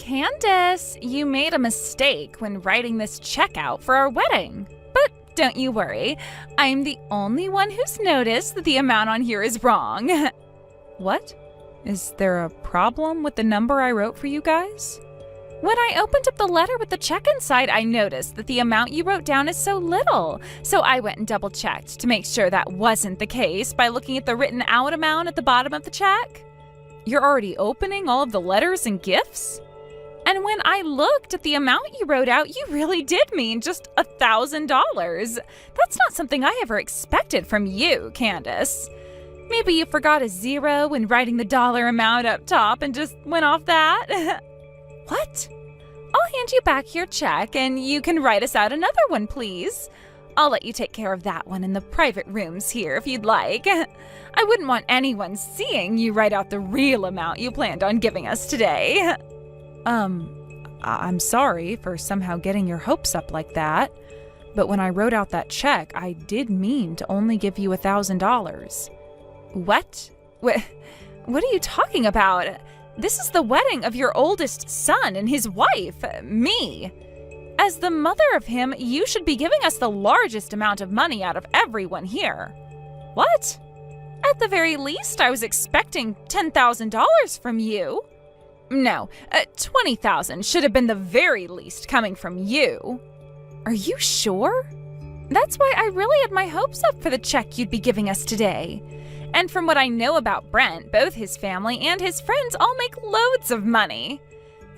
Candace, you made a mistake when writing this check out for our wedding. But don't you worry, I'm the only one who's noticed that the amount on here is wrong. What? Is there a problem with the number I wrote for you guys? When I opened up the letter with the check inside, I noticed that the amount you wrote down is so little. So I went and double-checked to make sure that wasn't the case by looking at the written out amount at the bottom of the check. You're already opening all of the letters and gifts? And when I looked at the amount you wrote out, you really did mean just $1,000. That's not something I ever expected from you, Candace. Maybe you forgot a zero when writing the dollar amount up top and just went off that? What? I'll hand you back your check and you can write us out another one, please. I'll let you take care of that one in the private rooms here if you'd like. I wouldn't want anyone seeing you write out the real amount you planned on giving us today. I'm sorry for somehow getting your hopes up like that, but when I wrote out that check, I did mean to only give you $1,000. What? What are you talking about? This is the wedding of your oldest son and his wife, me. As the mother of him, you should be giving us the largest amount of money out of everyone here. What? At the very least, I was expecting $10,000 from you. No, $20,000 should have been the very least coming from you. Are you sure? That's why I really had my hopes up for the check you'd be giving us today. And from what I know about Brent, both his family and his friends all make loads of money.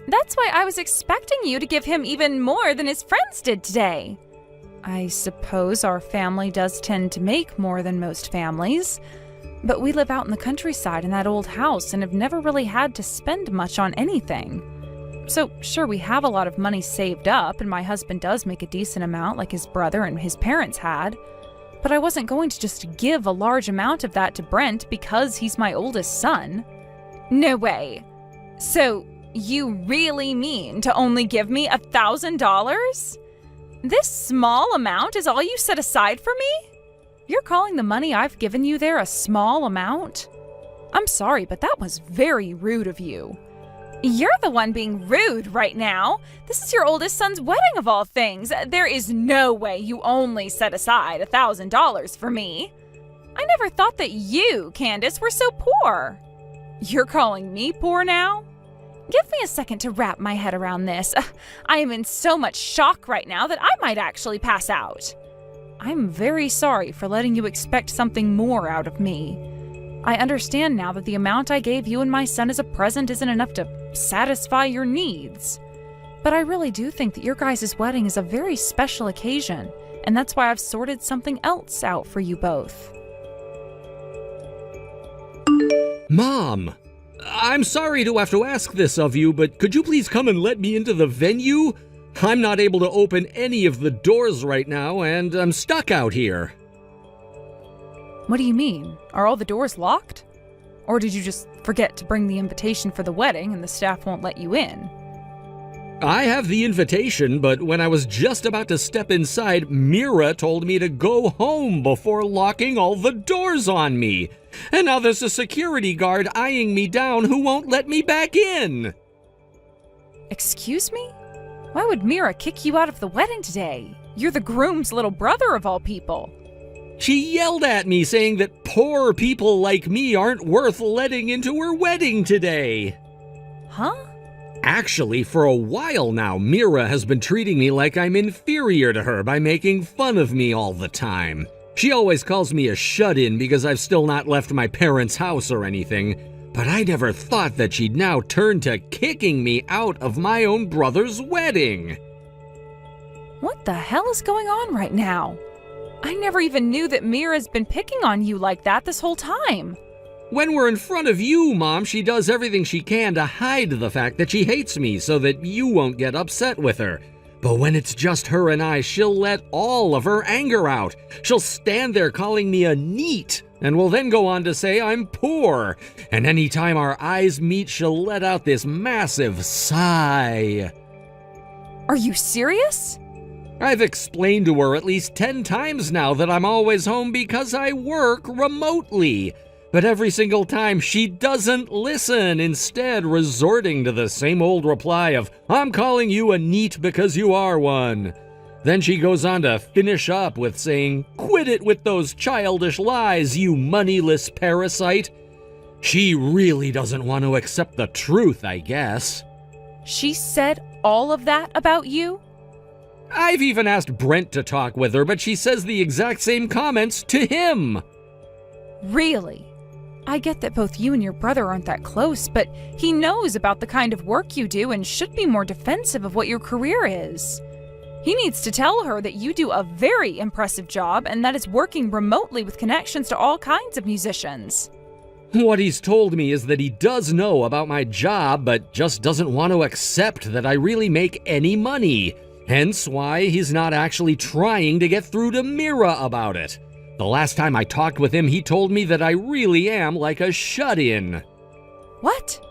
That's why I was expecting you to give him even more than his friends did today. I suppose our family does tend to make more than most families, but we live out in the countryside in that old house and have never really had to spend much on anything. So sure, we have a lot of money saved up, and my husband does make a decent amount like his brother and his parents had. But I wasn't going to just give a large amount of that to Brent because he's my oldest son. No way. So you really mean to only give me $1,000? This small amount is all you set aside for me? You're calling the money I've given you there a small amount? I'm sorry, but that was very rude of you. You're the one being rude right now. This is your oldest son's wedding of all things. There is no way you only set aside $1,000 for me. I never thought that you, Candace, were so poor. You're calling me poor now? Give me a second to wrap my head around this. I am in so much shock right now that I might actually pass out. I'm very sorry for letting you expect something more out of me. I understand now that the amount I gave you and my son as a present isn't enough to satisfy your needs. But I really do think that your guys' wedding is a very special occasion, and that's why I've sorted something else out for you both. Mom, I'm sorry to have to ask this of you, but could you please come and let me into the venue? I'm not able to open any of the doors right now, and I'm stuck out here. What do you mean? Are all the doors locked? Or did you just forget to bring the invitation for the wedding and the staff won't let you in? I have the invitation, but when I was just about to step inside, Mira told me to go home before locking all the doors on me. And now there's a security guard eyeing me down who won't let me back in. Excuse me? Why would Mira kick you out of the wedding today? You're the groom's little brother of all people. She yelled at me saying that poor people like me aren't worth letting into her wedding today. Huh? Actually, for a while now, Mira has been treating me like I'm inferior to her by making fun of me all the time. She always calls me a shut-in because I've still not left my parents' house or anything, but I never thought that she'd now turn to kicking me out of my own brother's wedding. What the hell is going on right now? I never even knew that Mira's been picking on you like that this whole time. When we're in front of you, Mom, she does everything she can to hide the fact that she hates me so that you won't get upset with her. But when it's just her and I, she'll let all of her anger out. She'll stand there calling me a neat, and will then go on to say I'm poor. And anytime our eyes meet, she'll let out this massive sigh. Are you serious? I've explained to her at least 10 times now that I'm always home because I work remotely. But every single time, she doesn't listen, instead resorting to the same old reply of, "I'm calling you a neat because you are one." Then she goes on to finish up with saying, "Quit it with those childish lies, you moneyless parasite." She really doesn't want to accept the truth, I guess. She said all of that about you? I've even asked Brent to talk with her, but she says the exact same comments to him. Really? I get that both you and your brother aren't that close, but he knows about the kind of work you do and should be more defensive of what your career is. He needs to tell her that you do a very impressive job and that it's working remotely with connections to all kinds of musicians. What he's told me is that he does know about my job, but just doesn't want to accept that I really make any money. Hence why he's not actually trying to get through to Mira about it. The last time I talked with him, he told me that I really am like a shut-in. What?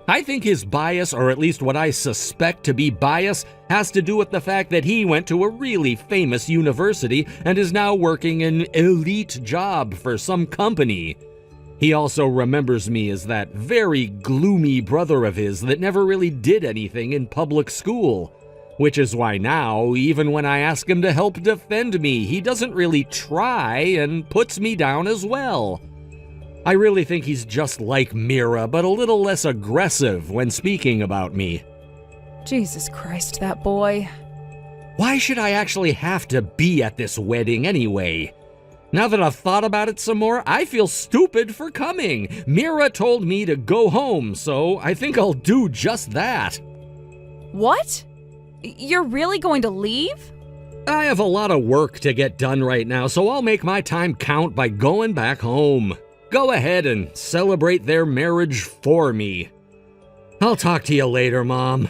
I think his bias, or at least what I suspect to be bias, has to do with the fact that he went to a really famous university and is now working an elite job for some company. He also remembers me as that very gloomy brother of his that never really did anything in public school. Which is why now, even when I ask him to help defend me, he doesn't really try and puts me down as well. I really think he's just like Mira, but a little less aggressive when speaking about me. Jesus Christ, that boy. Why should I actually have to be at this wedding anyway? Now that I've thought about it some more, I feel stupid for coming. Mira told me to go home, so I think I'll do just that. What? You're really going to leave? I have a lot of work to get done right now, so I'll make my time count by going back home. Go ahead and celebrate their marriage for me. I'll talk to you later, Mom.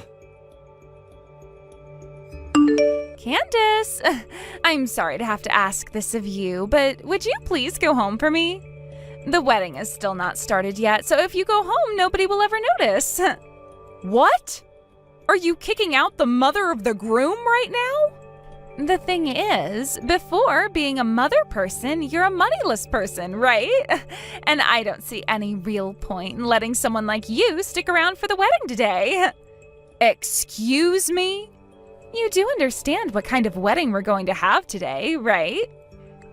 Candace, I'm sorry to have to ask this of you, but would you please go home for me? The wedding is still not started yet, so if you go home, nobody will ever notice. What? Are you kicking out the mother of the groom right now? The thing is, before being a mother person, you're a moneyless person, right? And I don't see any real point in letting someone like you stick around for the wedding today. Excuse me? You do understand what kind of wedding we're going to have today, right?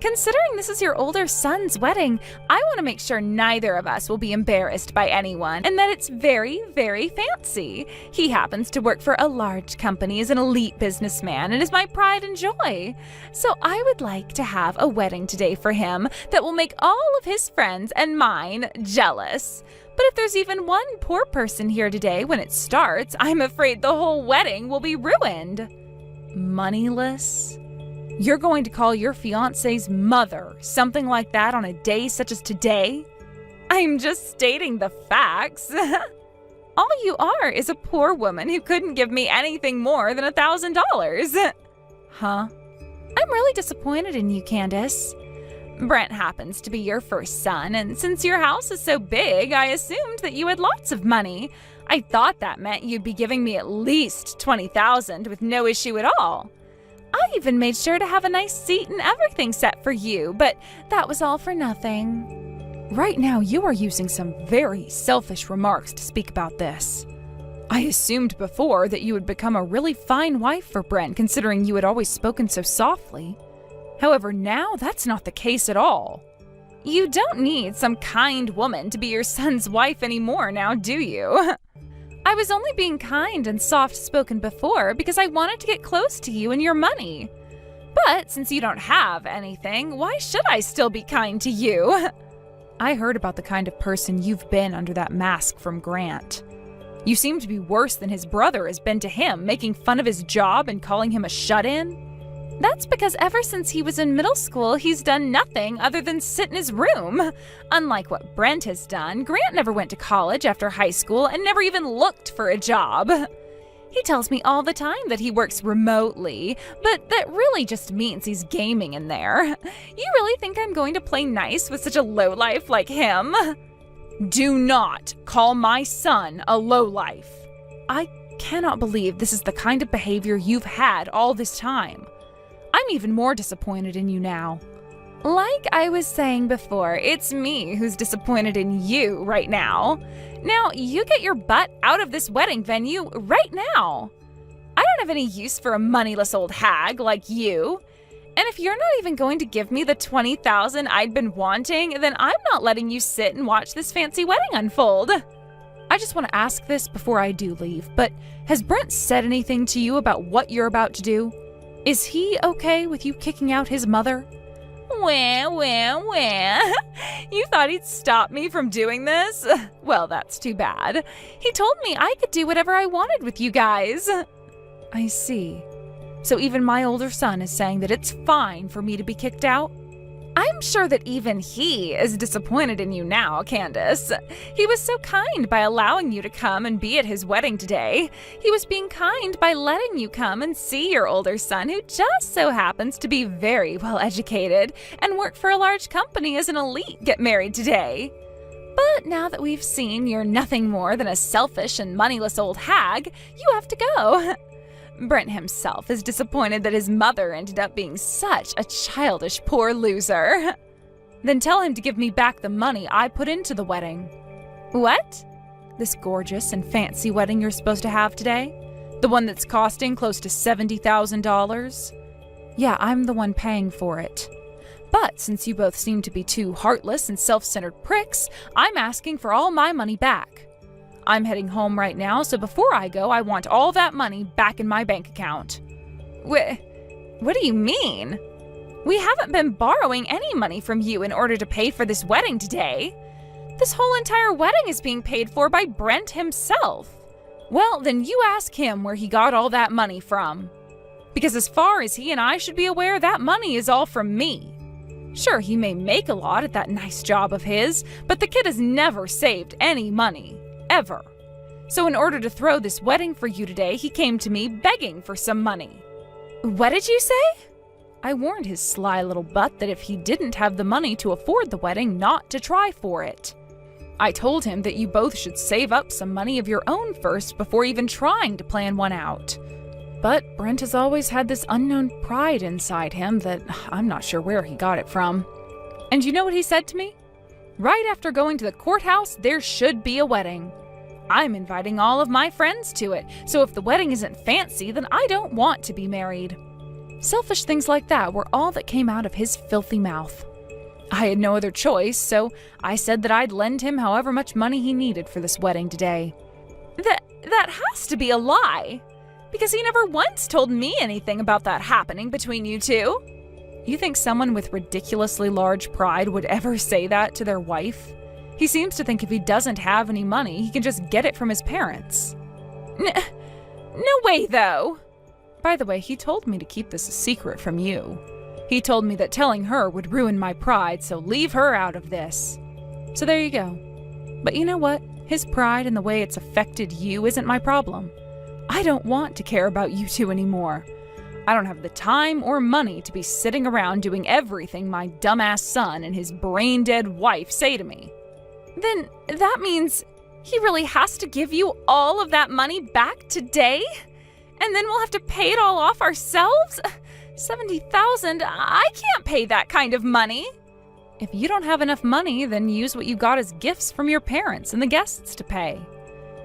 Considering this is your older son's wedding, I want to make sure neither of us will be embarrassed by anyone and that it's very, very fancy. He happens to work for a large company as an elite businessman and is my pride and joy. So I would like to have a wedding today for him that will make all of his friends and mine jealous. But if there's even one poor person here today when it starts, I'm afraid the whole wedding will be ruined. Moneyless? You're going to call your fiancé's mother something like that on a day such as today? I'm just stating the facts. All you are is a poor woman who couldn't give me anything more than $1,000. Huh? I'm really disappointed in you, Candace. Brent happens to be your first son, and since your house is so big, I assumed that you had lots of money. I thought that meant you'd be giving me at least $20,000 with no issue at all. I even made sure to have a nice seat and everything set for you, but that was all for nothing. Right now, you are using some very selfish remarks to speak about this. I assumed before that you would become a really fine wife for Brent, considering you had always spoken so softly. However, now that's not the case at all. You don't need some kind woman to be your son's wife anymore now, do you? I was only being kind and soft-spoken before because I wanted to get close to you and your money. But since you don't have anything, why should I still be kind to you? I heard about the kind of person you've been under that mask from Grant. You seem to be worse than his brother has been to him, making fun of his job and calling him a shut-in. That's because ever since he was in middle school, he's done nothing other than sit in his room. Unlike what Brent has done, Grant never went to college after high school and never even looked for a job. He tells me all the time that he works remotely, but that really just means he's gaming in there. You really think I'm going to play nice with such a lowlife like him? Do not call my son a lowlife. I cannot believe this is the kind of behavior you've had all this time. I'm even more disappointed in you now. Like I was saying before, it's me who's disappointed in you right now. Now, you get your butt out of this wedding venue right now. I don't have any use for a moneyless old hag like you. And if you're not even going to give me the $20,000 I'd been wanting, then I'm not letting you sit and watch this fancy wedding unfold. I just want to ask this before I do leave, but has Brent said anything to you about what you're about to do? Is he okay with you kicking out his mother? Well. You thought he'd stop me from doing this? Well, that's too bad. He told me I could do whatever I wanted with you guys. I see. So even my older son is saying that it's fine for me to be kicked out? I'm sure that even he is disappointed in you now, Candace. He was so kind by allowing you to come and be at his wedding today. He was being kind by letting you come and see your older son, who just so happens to be very well educated and work for a large company as an elite, get married today. But now that we've seen you're nothing more than a selfish and moneyless old hag, you have to go. Brent himself is disappointed that his mother ended up being such a childish poor loser. Then tell him to give me back the money I put into the wedding. What? This gorgeous and fancy wedding you're supposed to have today? The one that's costing close to $70,000? Yeah, I'm the one paying for it. But since you both seem to be two heartless and self-centered pricks, I'm asking for all my money back. I'm heading home right now, so before I go, I want all that money back in my bank account. What do you mean? We haven't been borrowing any money from you in order to pay for this wedding today. This whole entire wedding is being paid for by Brent himself. Well, then you ask him where he got all that money from. Because as far as he and I should be aware, that money is all from me. Sure, he may make a lot at that nice job of his, but the kid has never saved any money. Ever. So in order to throw this wedding for you today, he came to me begging for some money. What did you say? I warned his sly little butt that if he didn't have the money to afford the wedding, not to try for it. I told him that you both should save up some money of your own first before even trying to plan one out. But Brent has always had this unknown pride inside him that I'm not sure where he got it from. And you know what he said to me? Right after going to the courthouse, there should be a wedding. I'm inviting all of my friends to it, so if the wedding isn't fancy, then I don't want to be married. Selfish things like that were all that came out of his filthy mouth. I had no other choice, so I said that I'd lend him however much money he needed for this wedding today. That has to be a lie, because he never once told me anything about that happening between you two. You think someone with ridiculously large pride would ever say that to their wife? He seems to think if he doesn't have any money, he can just get it from his parents. No way, though. By the way, he told me to keep this a secret from you. He told me that telling her would ruin my pride, so leave her out of this. So there you go. But you know what? His pride and the way it's affected you isn't my problem. I don't want to care about you two anymore. I don't have the time or money to be sitting around doing everything my dumbass son and his brain-dead wife say to me. Then that means he really has to give you all of that money back today? And then we'll have to pay it all off ourselves? $70,000? I can't pay that kind of money. If you don't have enough money, then use what you got as gifts from your parents and the guests to pay.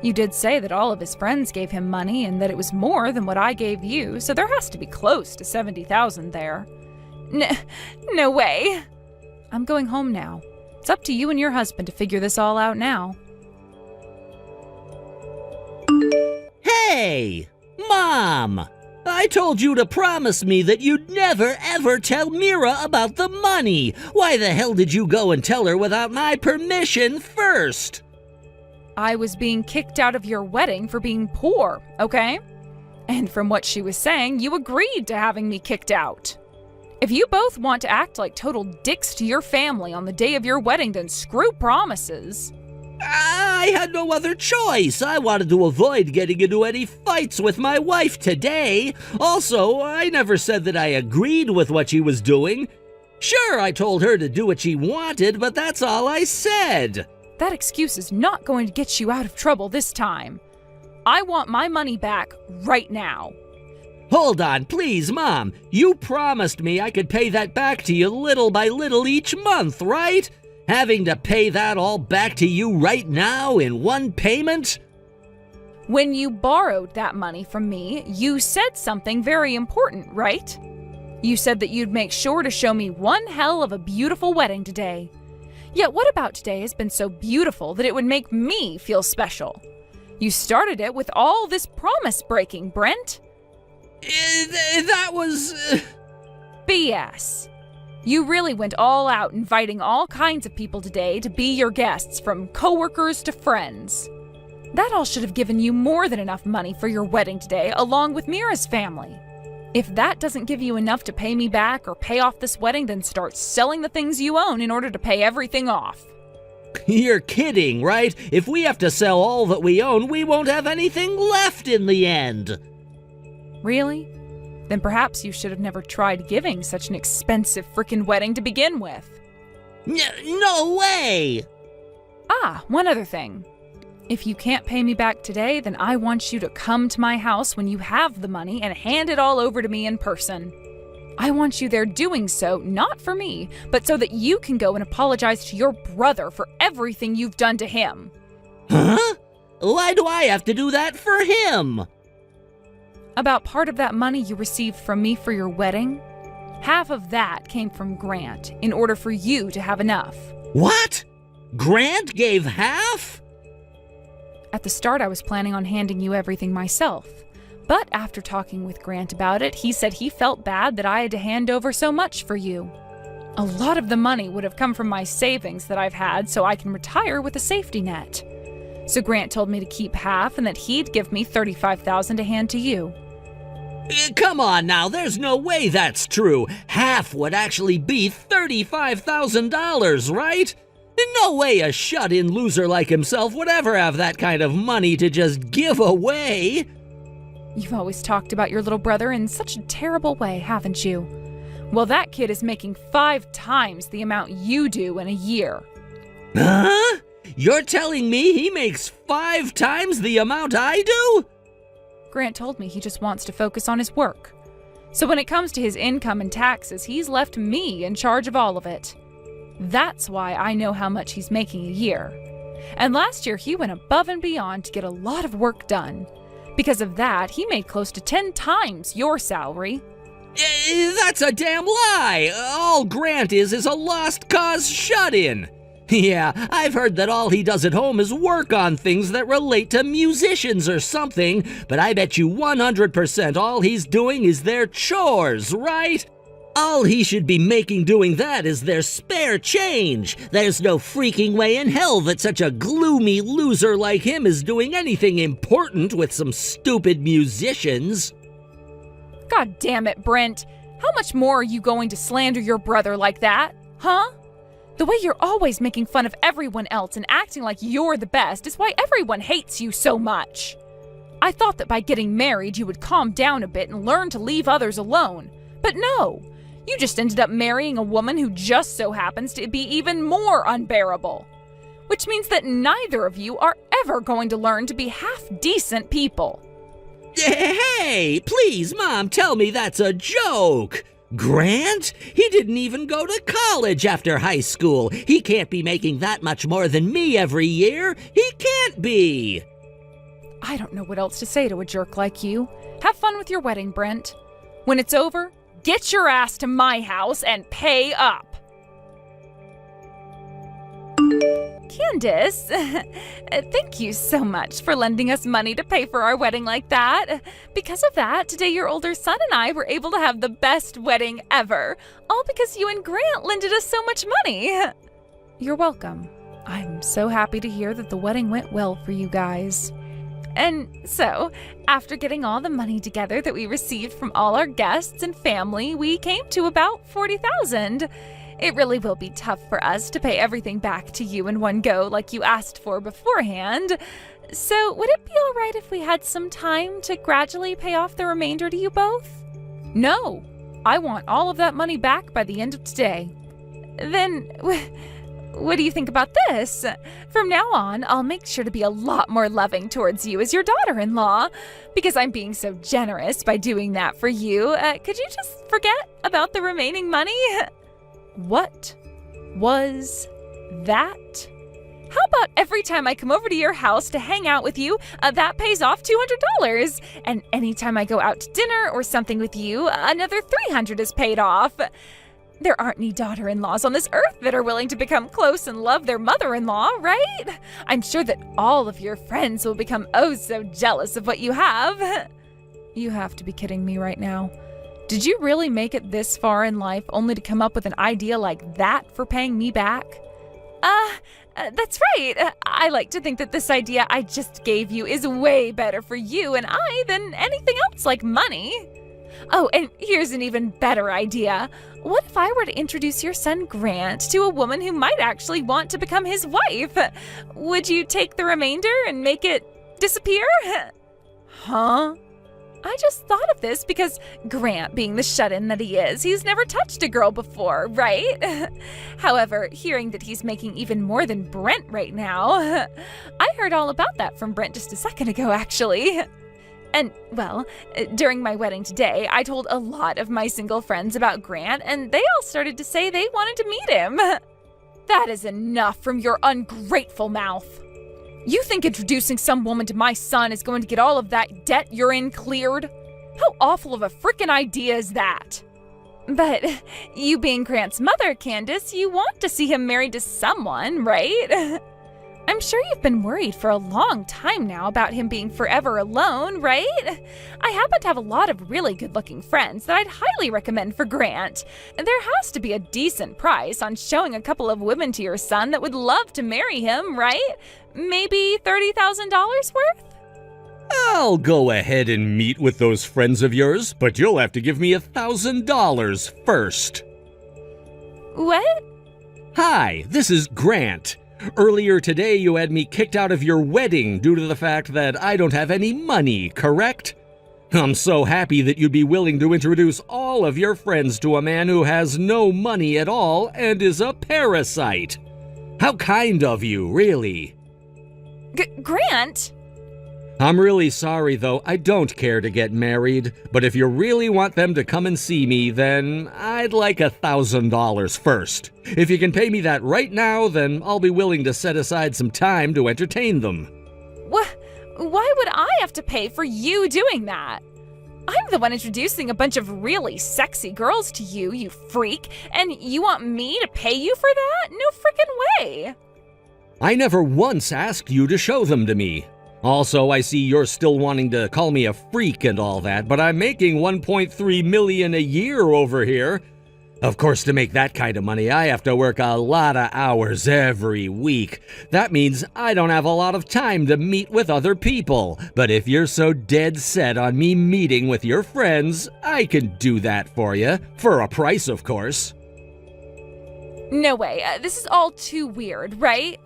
You did say that all of his friends gave him money and that it was more than what I gave you, so there has to be close to $70,000 there. No way. I'm going home now. It's up to you and your husband to figure this all out now. Hey! Mom! I told you to promise me that you'd never ever tell Mira about the money. Why the hell did you go and tell her without my permission first? I was being kicked out of your wedding for being poor, okay? And from what she was saying, you agreed to having me kicked out. If you both want to act like total dicks to your family on the day of your wedding, then screw promises. I had no other choice. I wanted to avoid getting into any fights with my wife today. Also, I never said that I agreed with what she was doing. Sure, I told her to do what she wanted, but that's all I said. That excuse is not going to get you out of trouble this time. I want my money back right now. Hold on, please, Mom. You promised me I could pay that back to you little by little each month, right? Having to pay that all back to you right now in one payment? When you borrowed that money from me, you said something very important, right? You said that you'd make sure to show me one hell of a beautiful wedding today. Yet what about today has been so beautiful that it would make me feel special? You started it with all this promise breaking, Brent. That was... BS. You really went all out inviting all kinds of people today to be your guests, from coworkers to friends. That all should have given you more than enough money for your wedding today, along with Mira's family. If that doesn't give you enough to pay me back or pay off this wedding, then start selling the things you own in order to pay everything off. You're kidding, right? If we have to sell all that we own, we won't have anything left in the end. Really? Then perhaps you should have never tried giving such an expensive frickin' wedding to begin with. No way! One other thing. If you can't pay me back today, then I want you to come to my house when you have the money and hand it all over to me in person. I want you there doing so, not for me, but so that you can go and apologize to your brother for everything you've done to him. Huh? Why do I have to do that for him? About part of that money you received from me for your wedding, half of that came from Grant in order for you to have enough. What? Grant gave half? At the start, I was planning on handing you everything myself. But after talking with Grant about it, he said he felt bad that I had to hand over so much for you. A lot of the money would have come from my savings that I've had so I can retire with a safety net. So Grant told me to keep half and that he'd give me $35,000 to hand to you. Come on now, there's no way that's true. Half would actually be $35,000, right? No way a shut-in loser like himself would ever have that kind of money to just give away. You've always talked about your little brother in such a terrible way, haven't you? Well, that kid is making 5 times the amount you do in a year. Huh? You're telling me he makes 5 times the amount I do? Grant told me he just wants to focus on his work. So when it comes to his income and taxes, he's left me in charge of all of it. That's why I know how much he's making a year. And last year he went above and beyond to get a lot of work done. Because of that, he made close to 10 times your salary. That's a damn lie! All Grant is a lost cause shut-in. Yeah, I've heard that all he does at home is work on things that relate to musicians or something, but I bet you 100% all he's doing is their chores, right? All he should be making doing that is their spare change. There's no freaking way in hell that such a gloomy loser like him is doing anything important with some stupid musicians. God damn it, Brent. How much more are you going to slander your brother like that, huh? The way you're always making fun of everyone else and acting like you're the best is why everyone hates you so much. I thought that by getting married you would calm down a bit and learn to leave others alone. But no, you just ended up marrying a woman who just so happens to be even more unbearable. Which means that neither of you are ever going to learn to be half-decent people. Hey, please, Mom, tell me that's a joke. Grant? He didn't even go to college after high school. He can't be making that much more than me every year. He can't be. I don't know what else to say to a jerk like you. Have fun with your wedding, Brent. When it's over, get your ass to my house and pay up. Candace, thank you so much for lending us money to pay for our wedding like that. Because of that, today your older son and I were able to have the best wedding ever. All because you and Grant lended us so much money. You're welcome. I'm so happy to hear that the wedding went well for you guys. And so, after getting all the money together that we received from all our guests and family, we came to about $40,000. It really will be tough for us to pay everything back to you in one go like you asked for beforehand. So would it be all right if we had some time to gradually pay off the remainder to you both? No, I want all of that money back by the end of today. Then, What do you think about this? From now on, I'll make sure to be a lot more loving towards you as your daughter-in-law, because I'm being so generous by doing that for you. Could you just forget about the remaining money? What was that? How about every time I come over to your house to hang out with you, that pays off $200, and anytime I go out to dinner or something with you, another $300 is paid off. There aren't any daughter-in-laws on this earth that are willing to become close and love their mother-in-law, right? I'm sure that all of your friends will become oh so jealous of what you have. You have to be kidding me right now. Did you really make it this far in life only to come up with an idea like that for paying me back? That's right. I like to think that this idea I just gave you is way better for you and I than anything else like money. Oh, and here's an even better idea. What if I were to introduce your son Grant to a woman who might actually want to become his wife? Would you take the remainder and make it disappear? Huh? I just thought of this because Grant, being the shut-in that he is, he's never touched a girl before, right? However, hearing that he's making even more than Brent right now, I heard all about that from Brent just a second ago, actually. And, well, during my wedding today, I told a lot of my single friends about Grant, and they all started to say they wanted to meet him. That is enough from your ungrateful mouth. You think introducing some woman to my son is going to get all of that debt you're in cleared? How awful of a frickin' idea is that? But you being Grant's mother, Candace, you want to see him married to someone, right? I'm sure you've been worried for a long time now about him being forever alone, right? I happen to have a lot of really good-looking friends that I'd highly recommend for Grant. There has to be a decent price on showing a couple of women to your son that would love to marry him, right? Maybe $30,000 worth? I'll go ahead and meet with those friends of yours, but you'll have to give me $1,000 first. What? Hi, this is Grant. Earlier today, you had me kicked out of your wedding due to the fact that I don't have any money, correct? I'm so happy that you'd be willing to introduce all of your friends to a man who has no money at all and is a parasite. How kind of you, really. Grant? I'm really sorry, though. I don't care to get married, but if you really want them to come and see me, then I'd like $1,000 first. If you can pay me that right now, then I'll be willing to set aside some time to entertain them. Why would I have to pay for you doing that? I'm the one introducing a bunch of really sexy girls to you, you freak, and you want me to pay you for that? No frickin' way! I never once asked you to show them to me. Also, I see you're still wanting to call me a freak and all that, but I'm making $1.3 million a year over here. Of course, to make that kind of money, I have to work a lot of hours every week. That means I don't have a lot of time to meet with other people. But if you're so dead set on me meeting with your friends, I can do that for you. For a price, of course. No way. This is all too weird, right?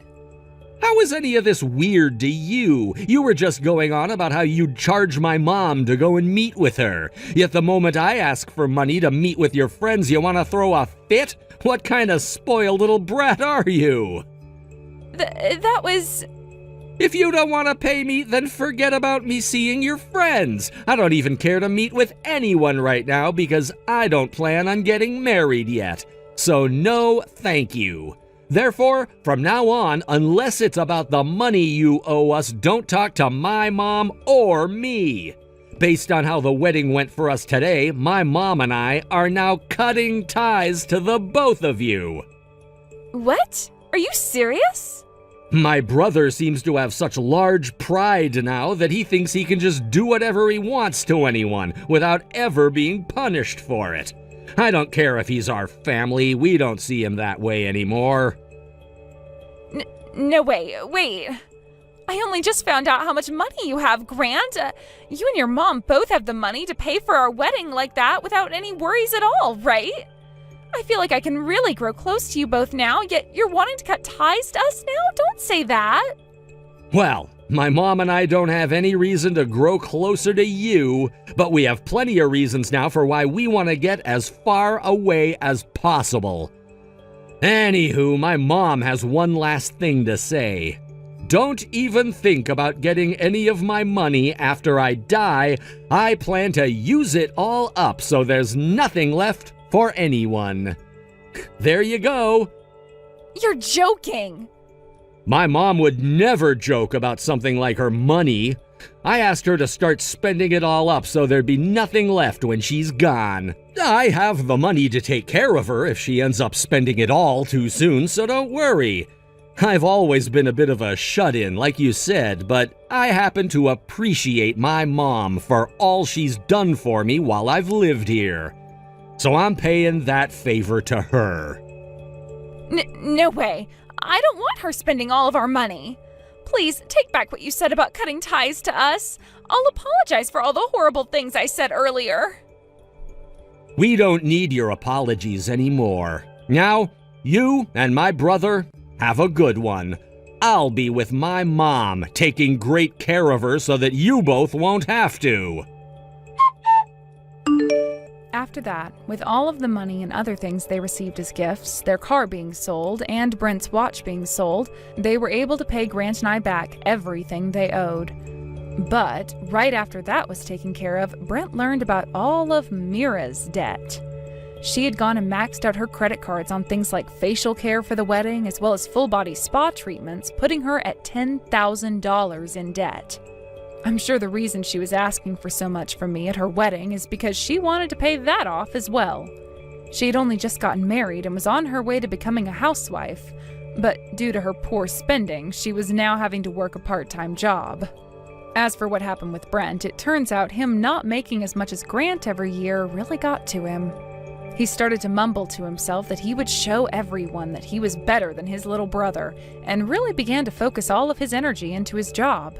How is any of this weird to you? You were just going on about how you'd charge my mom to go and meet with her. Yet the moment I ask for money to meet with your friends, you want to throw a fit? What kind of spoiled little brat are you? That was... If you don't want to pay me, then forget about me seeing your friends. I don't even care to meet with anyone right now because I don't plan on getting married yet. So no, thank you. Therefore, from now on, unless it's about the money you owe us, don't talk to my mom or me. Based on how the wedding went for us today, my mom and I are now cutting ties to the both of you. What? Are you serious? My brother seems to have such large pride now that he thinks he can just do whatever he wants to anyone without ever being punished for it. I don't care if he's our family, we don't see him that way anymore. No way, wait. I only just found out how much money you have, Grant. You and your mom both have the money to pay for our wedding like that without any worries at all, right? I feel like I can really grow close to you both now, yet you're wanting to cut ties to us now? Don't say that. Well, my mom and I don't have any reason to grow closer to you, but we have plenty of reasons now for why we want to get as far away as possible. Anywho, my mom has one last thing to say. Don't even think about getting any of my money after I die. I plan to use it all up so there's nothing left for anyone. There you go. You're joking! My mom would never joke about something like her money. I asked her to start spending it all up so there'd be nothing left when she's gone. I have the money to take care of her if she ends up spending it all too soon, so don't worry. I've always been a bit of a shut-in, like you said, but I happen to appreciate my mom for all she's done for me while I've lived here. So I'm paying that favor to her. No way. I don't want her spending all of our money. Please, take back what you said about cutting ties to us. I'll apologize for all the horrible things I said earlier. We don't need your apologies anymore. Now, you and my brother have a good one. I'll be with my mom, taking great care of her so that you both won't have to. After that, with all of the money and other things they received as gifts, their car being sold, and Brent's watch being sold, they were able to pay Grant and I back everything they owed. But right after that was taken care of, Brent learned about all of Mira's debt. She had gone and maxed out her credit cards on things like facial care for the wedding, as well as full-body spa treatments, putting her at $10,000 in debt. I'm sure the reason she was asking for so much from me at her wedding is because she wanted to pay that off as well. She had only just gotten married and was on her way to becoming a housewife, but due to her poor spending, she was now having to work a part-time job. As for what happened with Brent, it turns out him not making as much as Grant every year really got to him. He started to mumble to himself that he would show everyone that he was better than his little brother, and really began to focus all of his energy into his job.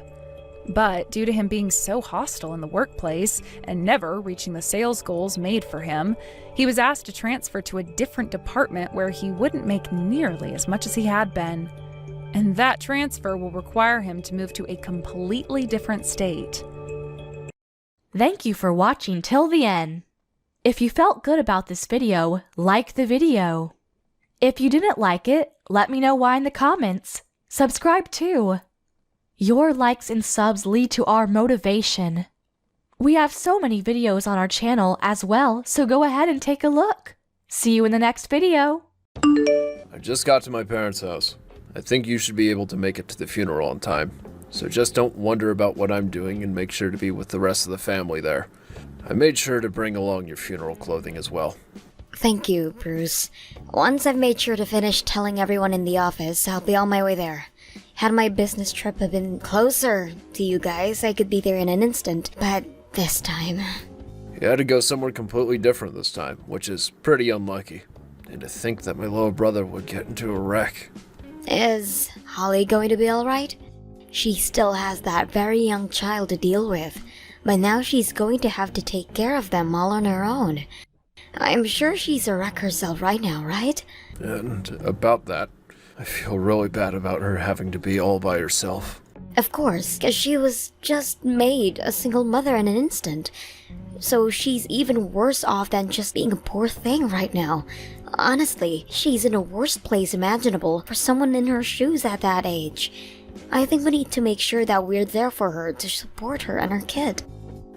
But due to him being so hostile in the workplace and never reaching the sales goals made for him, he was asked to transfer to a different department where he wouldn't make nearly as much as he had been. And that transfer will require him to move to a completely different state. Thank you for watching till the end. If you felt good about this video, like the video. If you didn't like it, let me know why in the comments. Subscribe too. Your likes and subs lead to our motivation. We have so many videos on our channel as well, so go ahead and take a look. See you in the next video. I just got to my parents' house. I think you should be able to make it to the funeral on time. So just don't wonder about what I'm doing and make sure to be with the rest of the family there. I made sure to bring along your funeral clothing as well. Thank you, Bruce. Once I've made sure to finish telling everyone in the office, I'll be on my way there. Had my business trip been closer to you guys, I could be there in an instant, but this time... You had to go somewhere completely different this time, which is pretty unlucky. And to think that my little brother would get into a wreck. Is Holly going to be alright? She still has that very young child to deal with, but now she's going to have to take care of them all on her own. I'm sure she's a wreck herself right now, right? And about that, I feel really bad about her having to be all by herself. Of course, because she was just made a single mother in an instant. So she's even worse off than just being a poor thing right now. Honestly, she's in the worst place imaginable for someone in her shoes at that age. I think we need to make sure that we're there for her to support her and her kid.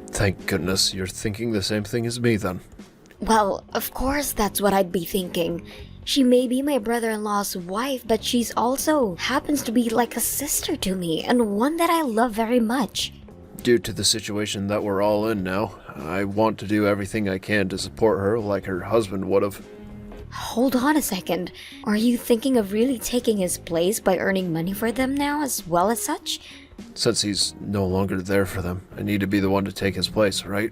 Thank goodness you're thinking the same thing as me then. Well, of course that's what I'd be thinking. She may be my brother-in-law's wife, but she's also happens to be like a sister to me, and one that I love very much. Due to the situation that we're all in now, I want to do everything I can to support her like her husband would have. Hold on a second. Are you thinking of really taking his place by earning money for them now as well as such? Since he's no longer there for them, I need to be the one to take his place, right?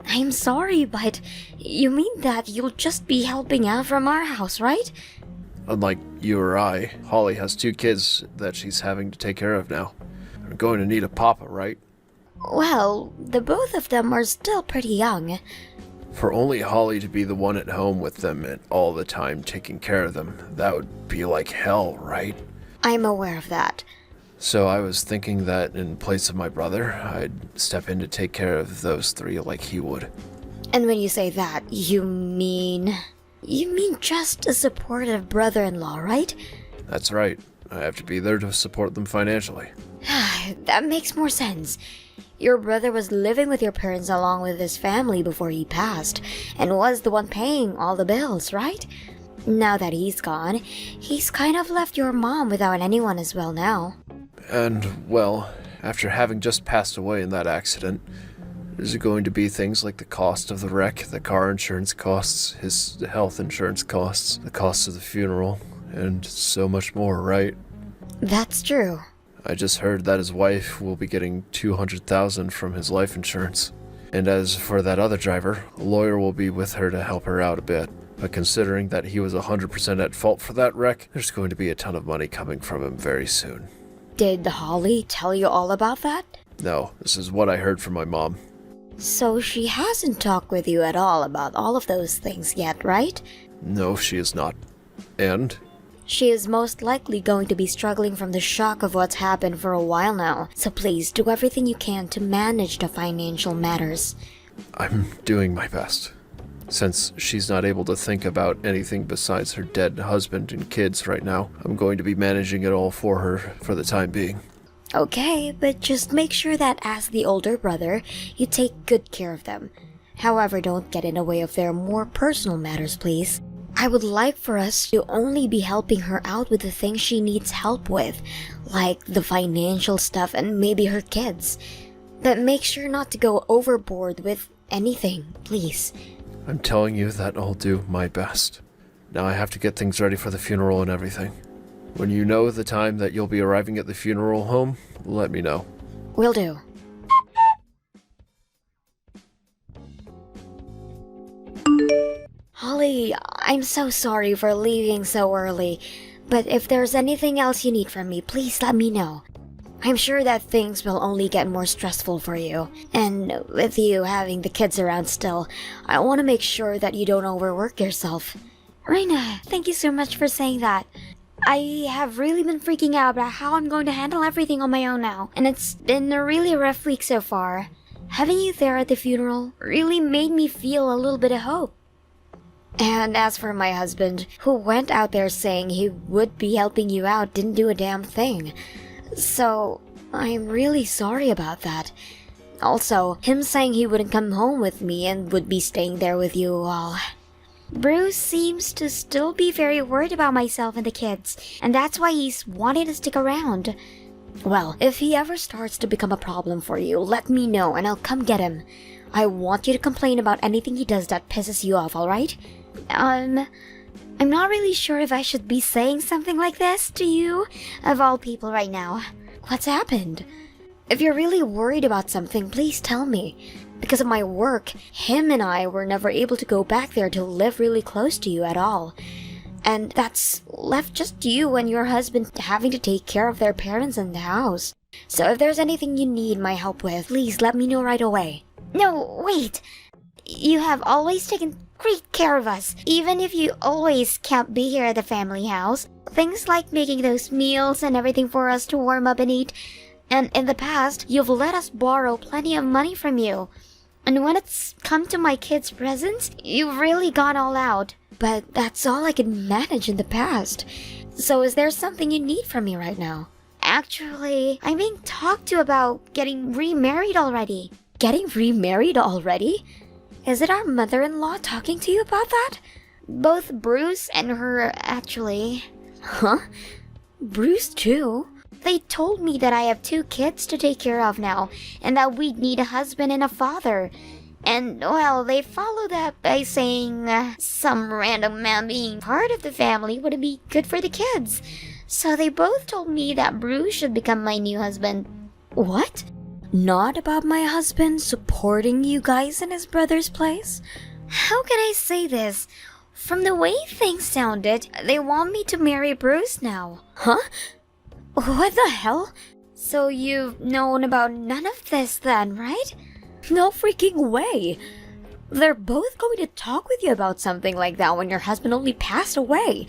I'm sorry, but you mean that you'll just be helping out from our house, right? Unlike you or I, Holly has 2 kids that she's having to take care of now. They're going to need a papa, right? Well, the both of them are still pretty young. For only Holly to be the one at home with them and all the time taking care of them, that would be like hell, right? I'm aware of that. So I was thinking that in place of my brother, I'd step in to take care of those 3 like he would. And when you say that, you mean... You mean just a supportive brother-in-law, right? That's right. I have to be there to support them financially. That makes more sense. Your brother was living with your parents along with his family before he passed, and was the one paying all the bills, right? Now that he's gone, he's kind of left your mom without anyone as well now. And, well, after having just passed away in that accident, there's going to be things like the cost of the wreck, the car insurance costs, his health insurance costs, the cost of the funeral, and so much more, right? That's true. I just heard that his wife will be getting $200,000 from his life insurance. And as for that other driver, a lawyer will be with her to help her out a bit. But considering that he was 100% at fault for that wreck, there's going to be a ton of money coming from him very soon. Did Holly tell you all about that? No, this is what I heard from my mom. So she hasn't talked with you at all about all of those things yet, right? No, she is not. And? She is most likely going to be struggling from the shock of what's happened for a while now, so please do everything you can to manage the financial matters. I'm doing my best. Since she's not able to think about anything besides her dead husband and kids right now, I'm going to be managing it all for her for the time being. Okay, but just make sure that as the older brother, you take good care of them. However, don't get in the way of their more personal matters, please. I would like for us to only be helping her out with the things she needs help with, like the financial stuff and maybe her kids. But make sure not to go overboard with anything, please. I'm telling you that I'll do my best. Now I have to get things ready for the funeral and everything. When you know the time that you'll be arriving at the funeral home, let me know. Will do. Holly, I'm so sorry for leaving so early, but if there's anything else you need from me, please let me know. I'm sure that things will only get more stressful for you, and with you having the kids around still, I want to make sure that you don't overwork yourself. Reina, thank you so much for saying that. I have really been freaking out about how I'm going to handle everything on my own now, and it's been a really rough week so far. Having you there at the funeral really made me feel a little bit of hope. And as for my husband, who went out there saying he would be helping you out, didn't do a damn thing. So, I'm really sorry about that. Also, him saying he wouldn't come home with me and would be staying there with you all. Bruce seems to still be very worried about myself and the kids, and that's why he's wanting to stick around. Well, if he ever starts to become a problem for you, let me know and I'll come get him. I want you to complain about anything he does that pisses you off, alright? I'm not really sure if I should be saying something like this to you, of all people right now. What's happened? If you're really worried about something, please tell me. Because of my work, him and I were never able to go back there to live really close to you at all. And that's left just you and your husband having to take care of their parents in the house. So if there's anything you need my help with, please let me know right away. No, wait. You have always taken great care of us, even if you always can't be here at the family house. Things like making those meals and everything for us to warm up and eat. And in the past, you've let us borrow plenty of money from you. And when it's come to my kids' presents, you've really gone all out. But that's all I could manage in the past. So is there something you need from me right now? Actually, I'm being talked to about getting remarried already. Getting remarried already? Is it our mother-in-law talking to you about that? Both Bruce and her, actually. Huh? Bruce too? They told me that I have 2 kids to take care of now, and that we'd need a husband and a father. And, well, they followed up by saying some random man being part of the family wouldn't be good for the kids. So they both told me that Bruce should become my new husband. What? Not about my husband supporting you guys in his brother's place? How can I say this? From the way things sounded, they want me to marry Bruce now. Huh? What the hell? So you've known about none of this then, right? No freaking way! They're both going to talk with you about something like that when your husband only passed away.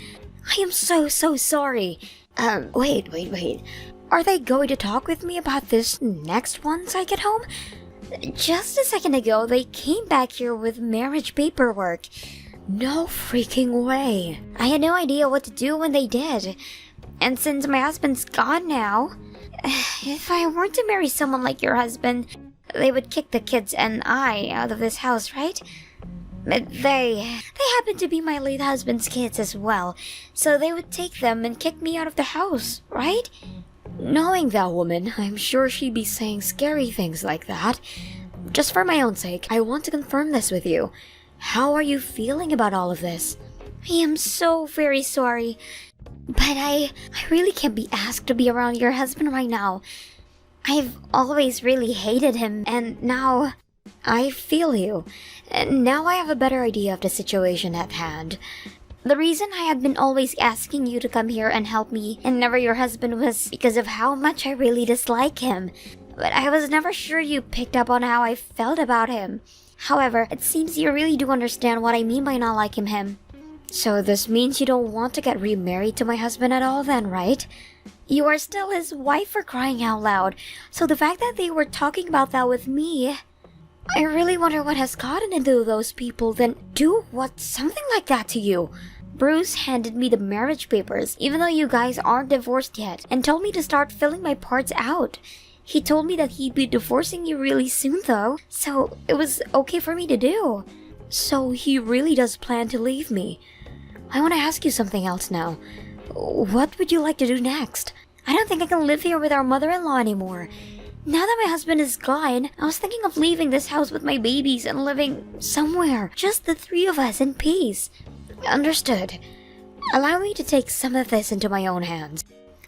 I am so sorry. Wait. Are they going to talk with me about this next once I get home? Just a second ago, they came back here with marriage paperwork. No freaking way. I had no idea what to do when they did. And since my husband's gone now, if I were to marry someone like your husband, they would kick the kids and I out of this house, right? But they happen to be my late husband's kids as well, so they would take them and kick me out of the house, right? Knowing that woman, I'm sure she'd be saying scary things like that. Just for my own sake, I want to confirm this with you. How are you feeling about all of this? I am so very sorry, but I really can't be asked to be around your husband right now. I've always really hated him, and now I feel you. And now I have a better idea of the situation at hand. The reason I had been always asking you to come here and help me and never your husband was because of how much I really dislike him. But I was never sure you picked up on how I felt about him. However, it seems you really do understand what I mean by not liking him. So this means you don't want to get remarried to my husband at all then, right? You are still his wife, for crying out loud. So the fact that they were talking about that with me, I really wonder what has gotten into those people then do something like that to you. Bruce handed me the marriage papers, even though you guys aren't divorced yet, and told me to start filling my parts out. He told me that he'd be divorcing you really soon though, so it was okay for me to do. So he really does plan to leave me. I want to ask you something else now. What would you like to do next? I don't think I can live here with our mother-in-law anymore. Now that my husband is gone, I was thinking of leaving this house with my babies and living somewhere, just the three of us in peace. Understood. Allow me to take some of this into my own hands.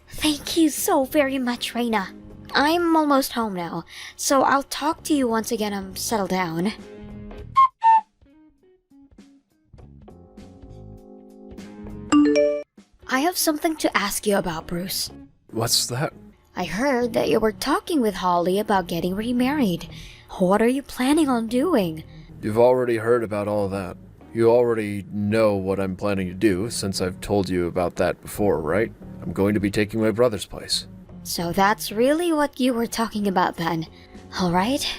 Thank you so very much, Reina. I'm almost home now, so I'll talk to you once again I'm settled down. I have something to ask you about, Bruce. What's that? I heard that you were talking with Holly about getting remarried. What are you planning on doing? You've already heard about all that. You already know what I'm planning to do since I've told you about that before, right? I'm going to be taking my brother's place. So that's really what you were talking about then. Alright.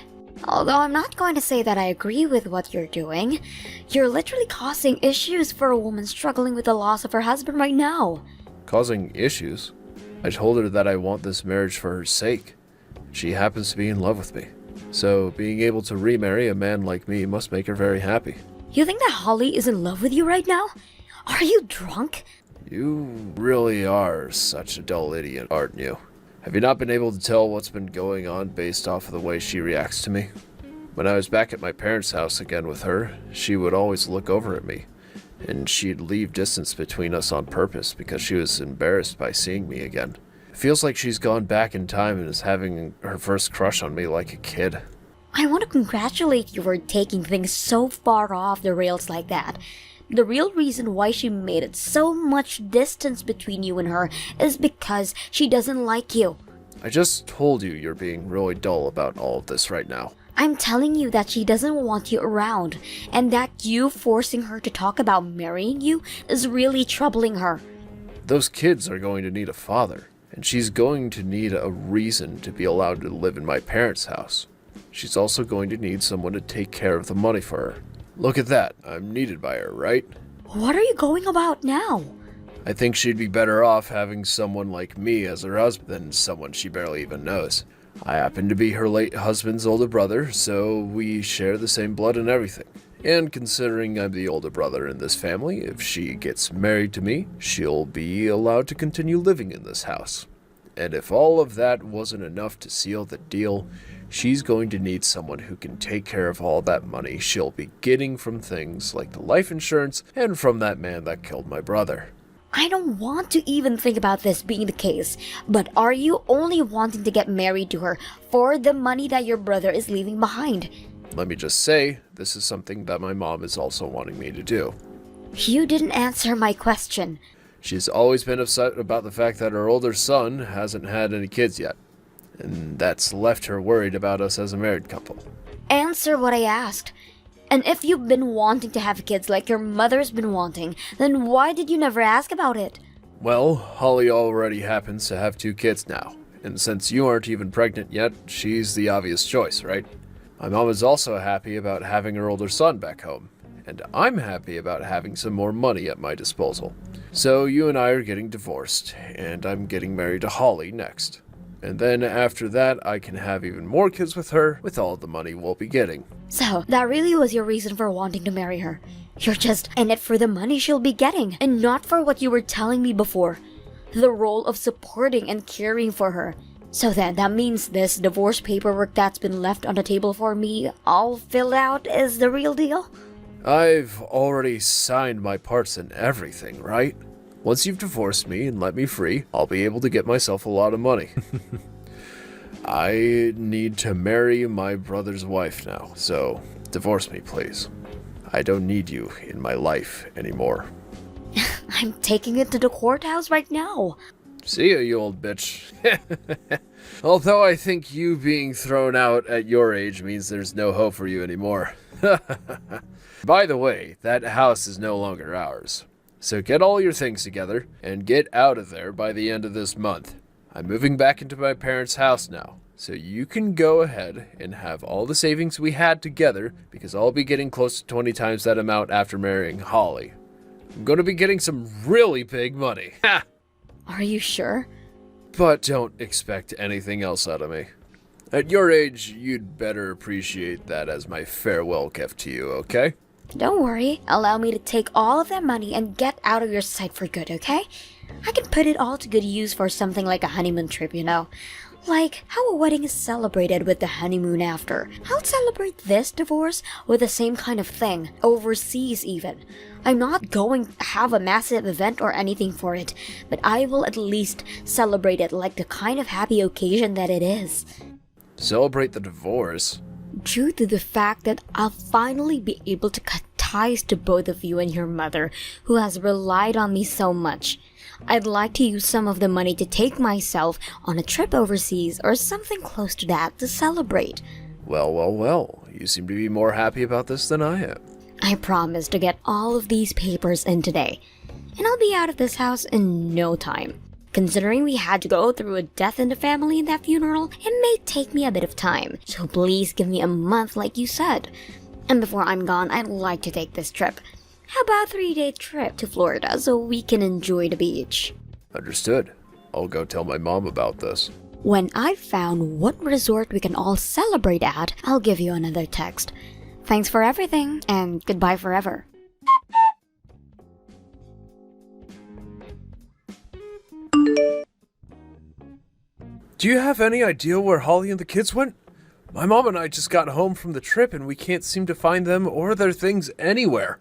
Although I'm not going to say that I agree with what you're doing, you're literally causing issues for a woman struggling with the loss of her husband right now. Causing issues? I told her that I want this marriage for her sake. She happens to be in love with me. So being able to remarry a man like me must make her very happy. You think that Holly is in love with you right now? Are you drunk? You really are such a dull idiot, aren't you? Have you not been able to tell what's been going on based off of the way she reacts to me? When I was back at my parents' house again with her, she would always look over at me, and she'd leave distance between us on purpose because she was embarrassed by seeing me again. It feels like she's gone back in time and is having her first crush on me like a kid. I want to congratulate you for taking things so far off the rails like that. The real reason why she made it so much distance between you and her is because she doesn't like you. I just told you you're being really dull about all of this right now. I'm telling you that she doesn't want you around, and that you forcing her to talk about marrying you is really troubling her. Those kids are going to need a father, and she's going to need a reason to be allowed to live in my parents' house. She's also going to need someone to take care of the money for her. Look at that, I'm needed by her, right? What are you going about now? I think she'd be better off having someone like me as her husband than someone she barely even knows. I happen to be her late husband's older brother, so we share the same blood and everything. And considering I'm the older brother in this family, if she gets married to me, she'll be allowed to continue living in this house. And if all of that wasn't enough to seal the deal, she's going to need someone who can take care of all that money she'll be getting from things like the life insurance and from that man that killed my brother. I don't want to even think about this being the case, but are you only wanting to get married to her for the money that your brother is leaving behind? Let me just say, this is something that my mom is also wanting me to do. You didn't answer my question. She's always been upset about the fact that her older son hasn't had any kids yet, and that's left her worried about us as a married couple. Answer what I asked. And if you've been wanting to have kids like your mother's been wanting, then why did you never ask about it? Well, Holly already happens to have 2 kids now, and since you aren't even pregnant yet, she's the obvious choice, right? My mom is also happy about having her older son back home, and I'm happy about having some more money at my disposal. So you and I are getting divorced, and I'm getting married to Holly next. And then after that, I can have even more kids with her, with all the money we'll be getting. So, that really was your reason for wanting to marry her. You're just in it for the money she'll be getting, and not for what you were telling me before. The role of supporting and caring for her. So then, that means this divorce paperwork that's been left on the table for me, all filled out, is the real deal? I've already signed my parts and everything, right? Once you've divorced me and let me free, I'll be able to get myself a lot of money. I need to marry my brother's wife now, so divorce me, please. I don't need you in my life anymore. I'm taking it to the courthouse right now. See ya, you old bitch. Although I think you being thrown out at your age means there's no hope for you anymore. By the way, that house is no longer ours. So get all your things together and get out of there by the end of this month. I'm moving back into my parents' house now, so you can go ahead and have all the savings we had together because I'll be getting close to 20 times that amount after marrying Holly. I'm going to be getting some really big money. Ha! Are you sure? But don't expect anything else out of me. At your age, you'd better appreciate that as my farewell gift to you, okay? Don't worry. Allow me to take all of that money and get out of your sight for good, okay? I can put it all to good use for something like a honeymoon trip, you know? Like how a wedding is celebrated with the honeymoon after. I'll celebrate this divorce with the same kind of thing, overseas even. I'm not going to have a massive event or anything for it, but I will at least celebrate it like the kind of happy occasion that it is. Celebrate the divorce? Due to the fact that I'll finally be able to cut ties to both of you and your mother, who has relied on me so much. I'd like to use some of the money to take myself on a trip overseas or something close to that to celebrate. Well. You seem to be more happy about this than I am. I promise to get all of these papers in today, and I'll be out of this house in no time. Considering we had to go through a death in the family in that funeral, it may take me a bit of time, so please give me a month like you said. And before I'm gone, I'd like to take this trip. How about a 3-day trip to Florida so we can enjoy the beach? Understood. I'll go tell my mom about this. When I've found what resort we can all celebrate at, I'll give you another text. Thanks for everything, and goodbye forever. Do you have any idea where Holly and the kids went? My mom and I just got home from the trip and we can't seem to find them or their things anywhere.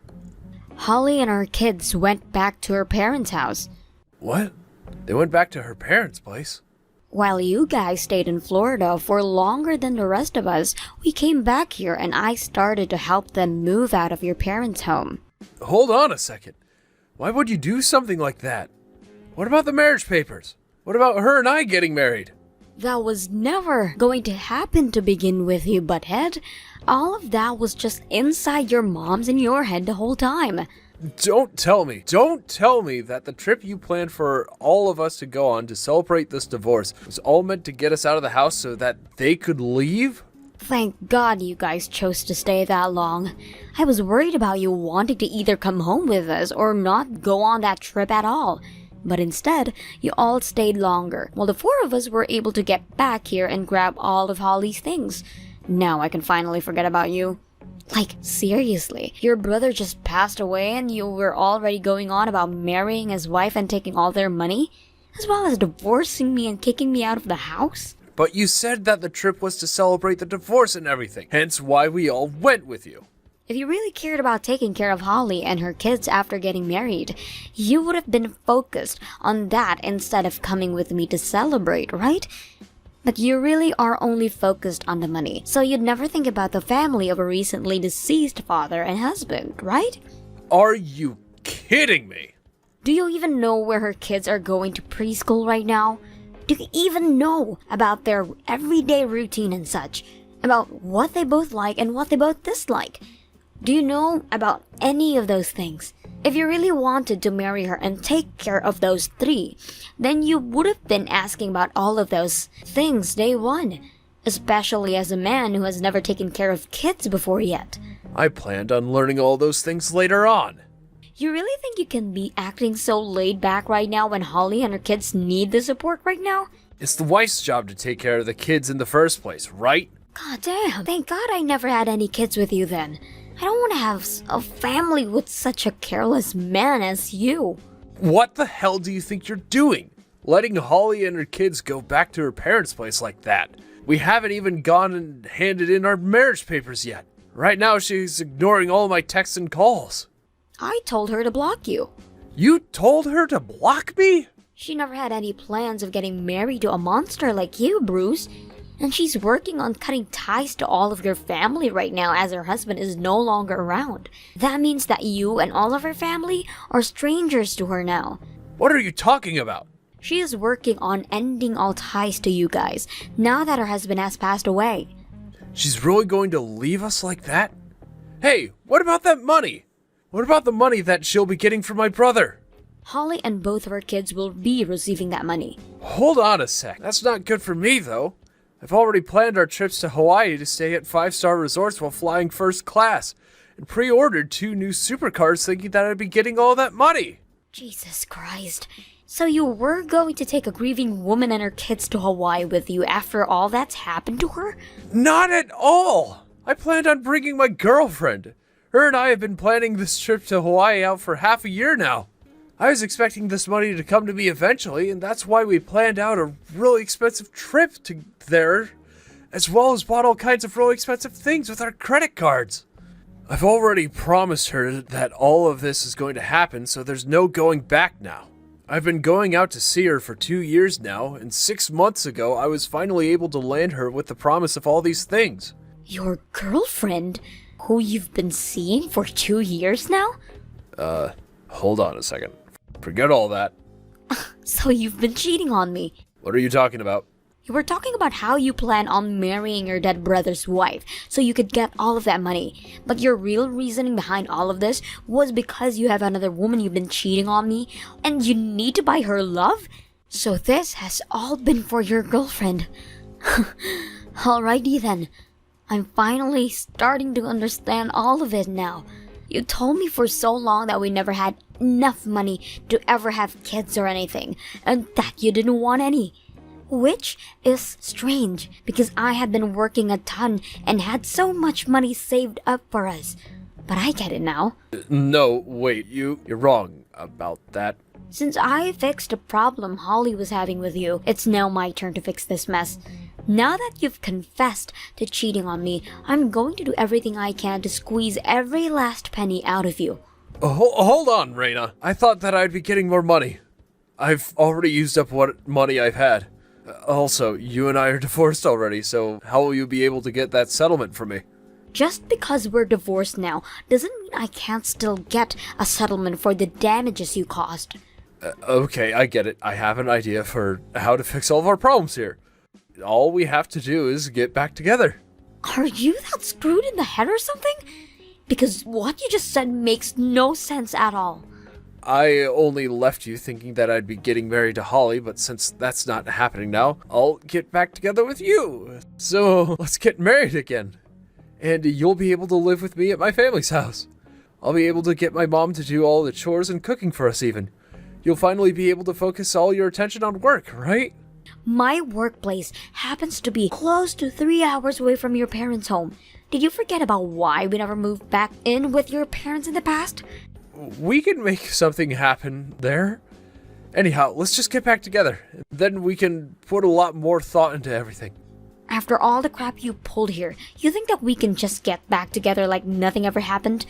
Holly and her kids went back to her parents' house. What? They went back to her parents' place? While you guys stayed in Florida for longer than the rest of us, we came back here and I started to help them move out of your parents' home. Hold on a second. Why would you do something like that? What about the marriage papers? What about her and I getting married? That was never going to happen to begin with, you butthead. All of that was just inside your mom's and your head the whole time. Don't tell me that the trip you planned for all of us to go on to celebrate this divorce was all meant to get us out of the house so that they could leave? Thank God you guys chose to stay that long. I was worried about you wanting to either come home with us or not go on that trip at all. But instead, you all stayed longer, while the 4 of us were able to get back here and grab all of Holly's things. Now I can finally forget about you. Like, seriously, your brother just passed away and you were already going on about marrying his wife and taking all their money? As well as divorcing me and kicking me out of the house? But you said that the trip was to celebrate the divorce and everything, hence why we all went with you. If you really cared about taking care of Holly and her kids after getting married, you would have been focused on that instead of coming with me to celebrate, right? But you really are only focused on the money, so you'd never think about the family of a recently deceased father and husband, right? Are you kidding me? Do you even know where her kids are going to preschool right now? Do you even know about their everyday routine and such? About what they both like and what they both dislike? Do you know about any of those things? If you really wanted to marry her and take care of those 3, then you would have been asking about all of those things day one, especially as a man who has never taken care of kids before yet. I planned on learning all those things later on. You really think you can be acting so laid back right now when Holly and her kids need the support right now? It's the wife's job to take care of the kids in the first place, right? God damn, thank God I never had any kids with you then. I don't want to have a family with such a careless man as you. What the hell do you think you're doing? Letting Holly and her kids go back to her parents' place like that. We haven't even gone and handed in our marriage papers yet. Right now she's ignoring all my texts and calls. I told her to block you. You told her to block me? She never had any plans of getting married to a monster like you, Bruce. And she's working on cutting ties to all of your family right now as her husband is no longer around. That means that you and all of her family are strangers to her now. What are you talking about? She is working on ending all ties to you guys now that her husband has passed away. She's really going to leave us like that? Hey, what about that money? What about the money that she'll be getting from my brother? Holly and both of her kids will be receiving that money. Hold on a sec. That's not good for me, though. I've already planned our trips to Hawaii to stay at 5-star resorts while flying first class, and pre-ordered 2 new supercars thinking that I'd be getting all that money. Jesus Christ. So you were going to take a grieving woman and her kids to Hawaii with you after all that's happened to her? Not at all! I planned on bringing my girlfriend. Her and I have been planning this trip to Hawaii out for half a year now. I was expecting this money to come to me eventually, and that's why we planned out a really expensive trip to there, as well as bought all kinds of really expensive things with our credit cards. I've already promised her that all of this is going to happen, so there's no going back now. I've been going out to see her for 2 years now, and 6 months ago I was finally able to land her with the promise of all these things. Your girlfriend, who you've been seeing for 2 years now? Hold on a second. Forget all that. So you've been cheating on me. What are you talking about? You were talking about how you plan on marrying your dead brother's wife so you could get all of that money. But your real reasoning behind all of this was because you have another woman you've been cheating on me and you need to buy her love? So this has all been for your girlfriend. Alrighty then. I'm finally starting to understand all of it now. You told me for so long that we never had enough money to ever have kids or anything, and that you didn't want any. Which is strange, because I had been working a ton and had so much money saved up for us. But I get it now. No, wait, you're wrong about that. Since I fixed the problem Holly was having with you, it's now my turn to fix this mess. Now that you've confessed to cheating on me, I'm going to do everything I can to squeeze every last penny out of you. Hold on, Reina. I thought that I'd be getting more money. I've already used up what money I've had. Also, you and I are divorced already, so how will you be able to get that settlement from me? Just because we're divorced now doesn't mean I can't still get a settlement for the damages you caused. Okay, I get it. I have an idea for how to fix all of our problems here. All we have to do is get back together. Are you that screwed in the head or something? Because what you just said makes no sense at all. I only left you thinking that I'd be getting married to Holly, but since that's not happening now, I'll get back together with you. So let's get married again. And you'll be able to live with me at my family's house. I'll be able to get my mom to do all the chores and cooking for us even. You'll finally be able to focus all your attention on work, right? My workplace happens to be close to 3 hours away from your parents' home. Did you forget about why we never moved back in with your parents in the past? We can make something happen there. Anyhow, let's just get back together. Then we can put a lot more thought into everything. After all the crap you pulled here, you think that we can just get back together like nothing ever happened?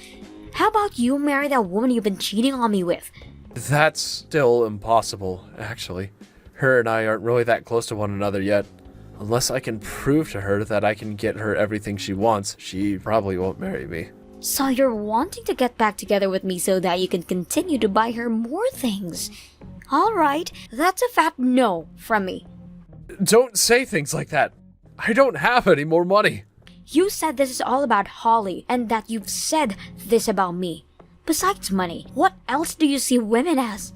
How about you marry that woman you've been cheating on me with? That's still impossible, actually. Her and I aren't really that close to one another yet. Unless I can prove to her that I can get her everything she wants, she probably won't marry me. So you're wanting to get back together with me so that you can continue to buy her more things. Alright, that's a fat no from me. Don't say things like that. I don't have any more money. You said this is all about Holly, and that you've said this about me. Besides money, what else do you see women as?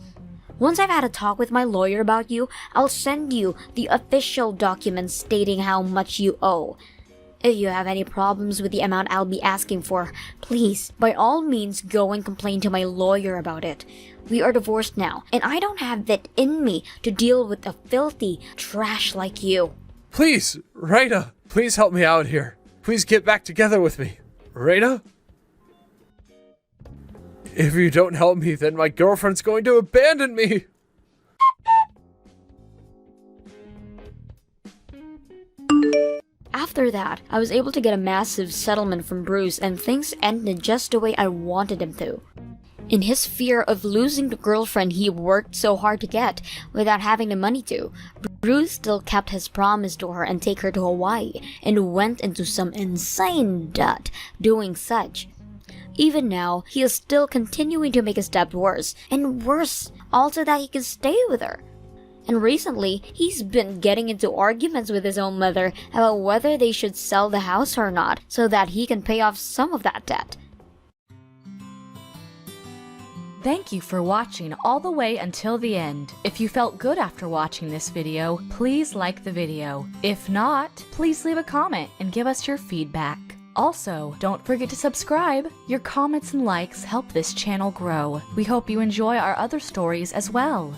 Once I've had a talk with my lawyer about you, I'll send you the official documents stating how much you owe. If you have any problems with the amount I'll be asking for, please, by all means, go and complain to my lawyer about it. We are divorced now, and I don't have that in me to deal with a filthy trash like you. Please, Raina, please help me out here. Please get back together with me. Raina? If you don't help me, then my girlfriend's going to abandon me. After that, I was able to get a massive settlement from Bruce, and things ended just the way I wanted them to. In his fear of losing the girlfriend he worked so hard to get without having the money to, Bruce still kept his promise to her and take her to Hawaii, and went into some insane debt doing such. Even now, he is still continuing to make his debt worse, and worse, all so that he can stay with her. And recently, he's been getting into arguments with his own mother about whether they should sell the house or not, so that he can pay off some of that debt. Thank you for watching all the way until the end. If you felt good after watching this video, please like the video. If not, please leave a comment and give us your feedback. Also, don't forget to subscribe. Your comments and likes help this channel grow. We hope you enjoy our other stories as well.